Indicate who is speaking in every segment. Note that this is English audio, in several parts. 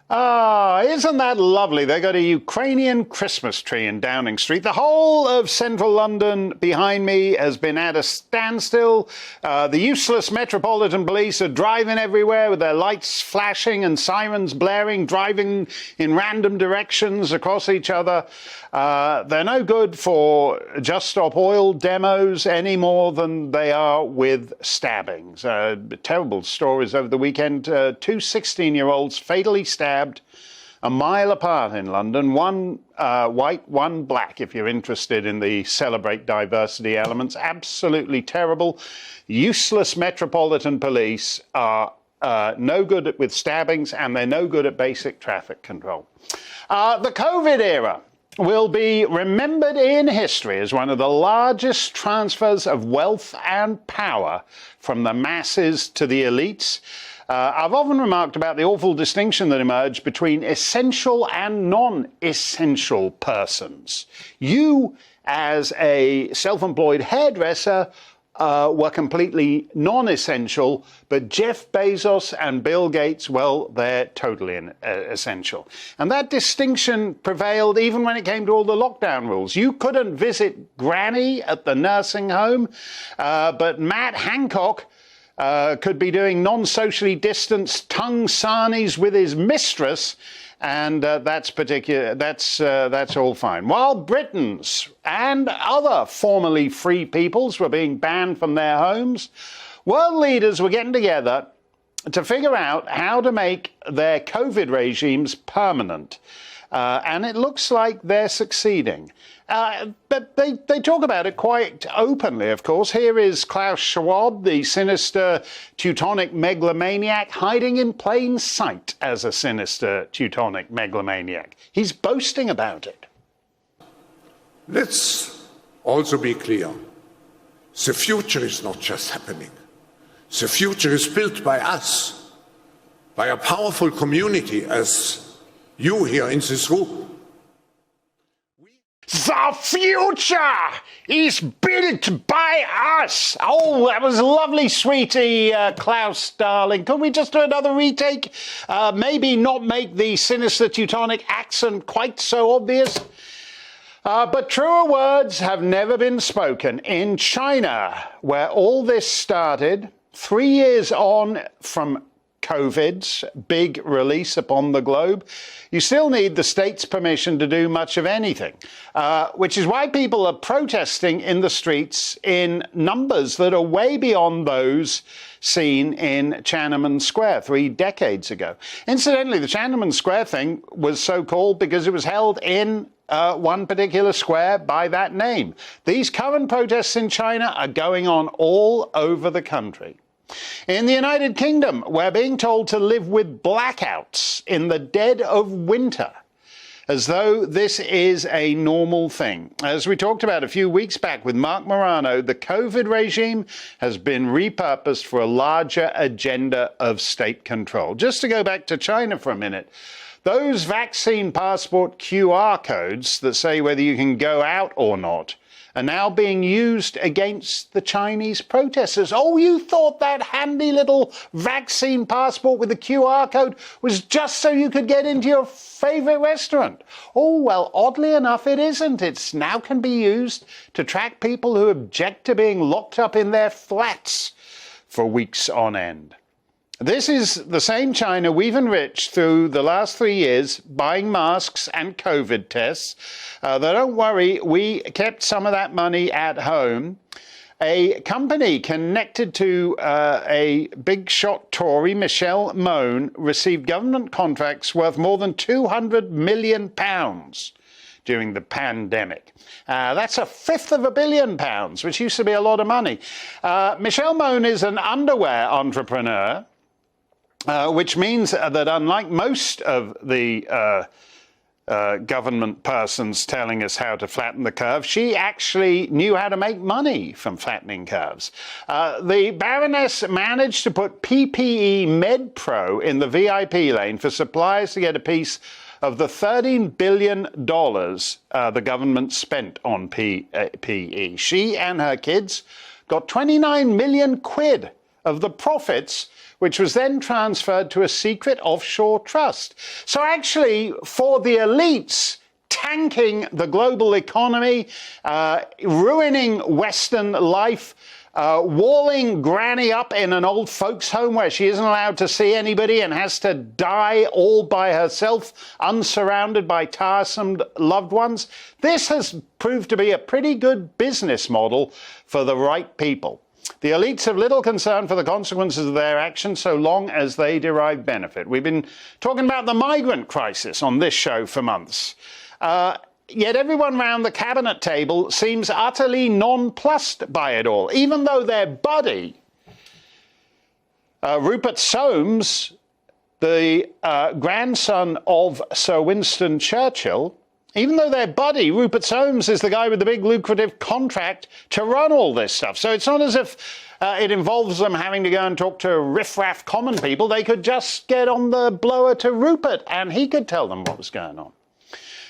Speaker 1: Ah, isn't that lovely? They got a Ukrainian Christmas tree in Downing Street. The whole of central London behind me has been at a standstill. The useless Metropolitan Police are driving everywhere with their lights flashing and sirens blaring, driving in random directions across each other. They're no good for Just Stop Oil demos any more than they are with stabbings. Terrible stories over the weekend. Two 16-year-olds fatally stabbed a mile apart in London, one white, one black, if you're interested in the celebrate diversity elements. Absolutely terrible. Useless Metropolitan Police are no good with stabbings, and they're no good at basic traffic control. The COVID era will be remembered in history as one of the largest transfers of wealth and power from the masses to the elites. I've often remarked about the awful distinction that emerged between essential and non-essential persons. You, as a self-employed hairdresser, were completely non-essential, but Jeff Bezos and Bill Gates, well, they're totally essential. And that distinction prevailed even when it came to all the lockdown rules. You couldn't visit Granny at the nursing home, but Matt Hancock could be doing non-socially distanced tongue sarnies with his mistress, and that's all fine. While Britons and other formerly free peoples were being banned from their homes, world leaders were getting together to figure out how to make their COVID regimes permanent. And it looks like they're succeeding. But they talk about it quite openly, of course. Here is Klaus Schwab, the sinister Teutonic megalomaniac, hiding in plain sight as a sinister Teutonic megalomaniac. He's boasting about it.
Speaker 2: Let's also be clear. The future is not just happening. The future is built by us, by a powerful community as you here in this room.
Speaker 1: The future is built by us. Oh, that was lovely, sweetie, Klaus, darling. Could we just do another retake? Maybe not make the sinister Teutonic accent quite so obvious. But truer words have never been spoken. In China, where all this started, 3 years on from COVID's big release upon the globe, you still need the state's permission to do much of anything, which is why people are protesting in the streets in numbers that are way beyond those seen in Tiananmen Square 3 decades ago. Incidentally, the Tiananmen Square thing was so called because it was held in one particular square by that name. These current protests in China are going on all over the country. In the United Kingdom, we're being told to live with blackouts in the dead of winter, as though this is a normal thing. As we talked about a few weeks back with Mark Morano, the COVID regime has been repurposed for a larger agenda of state control. Just to go back to China for a minute, those vaccine passport QR codes that say whether you can go out or not are now being used against the Chinese protesters. Oh, you thought that handy little vaccine passport with the QR code was just so you could get into your favorite restaurant? Oh, well, oddly enough, it isn't. It now can be used to track people who object to being locked up in their flats for weeks on end. This is the same China we've enriched through the last 3 years, buying masks and COVID tests. Though don't worry, we kept some of that money at home. A company connected to a big shot Tory, Michelle Mone, received government contracts worth more than £200 million during the pandemic. That's £1/5 billion, which used to be a lot of money. Michelle Mone is an underwear entrepreneur, which means that unlike most of the government persons telling us how to flatten the curve, she actually knew how to make money from flattening curves. The Baroness managed to put PPE MedPro in the VIP lane for suppliers to get a piece of the $13 billion the government spent on PPE. She and her kids got 29 million quid of the profits, which was then transferred to a secret offshore trust. So actually, for the elites, tanking the global economy, ruining Western life, walling Granny up in an old folks' home where she isn't allowed to see anybody and has to die all by herself, unsurrounded by tiresome loved ones. This has proved to be a pretty good business model for the right people. The elites have little concern for the consequences of their actions so long as they derive benefit. We've been talking about the migrant crisis on this show for months. Yet everyone round the cabinet table seems utterly nonplussed by it all, even though their buddy, Rupert Soames, the grandson of Sir Winston Churchill, even though their buddy, Rupert Soames, is the guy with the big lucrative contract to run all this stuff. So it's not as if it involves them having to go and talk to riffraff common people. They could just get on the blower to Rupert and he could tell them what was going on.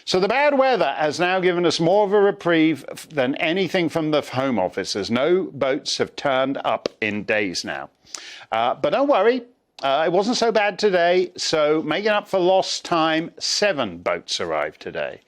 Speaker 1: So the bad weather has now given us more of a reprieve than anything from the Home Office, as no boats have turned up in days now. But don't worry, it wasn't so bad today. So making up for lost time, 7 boats arrived today.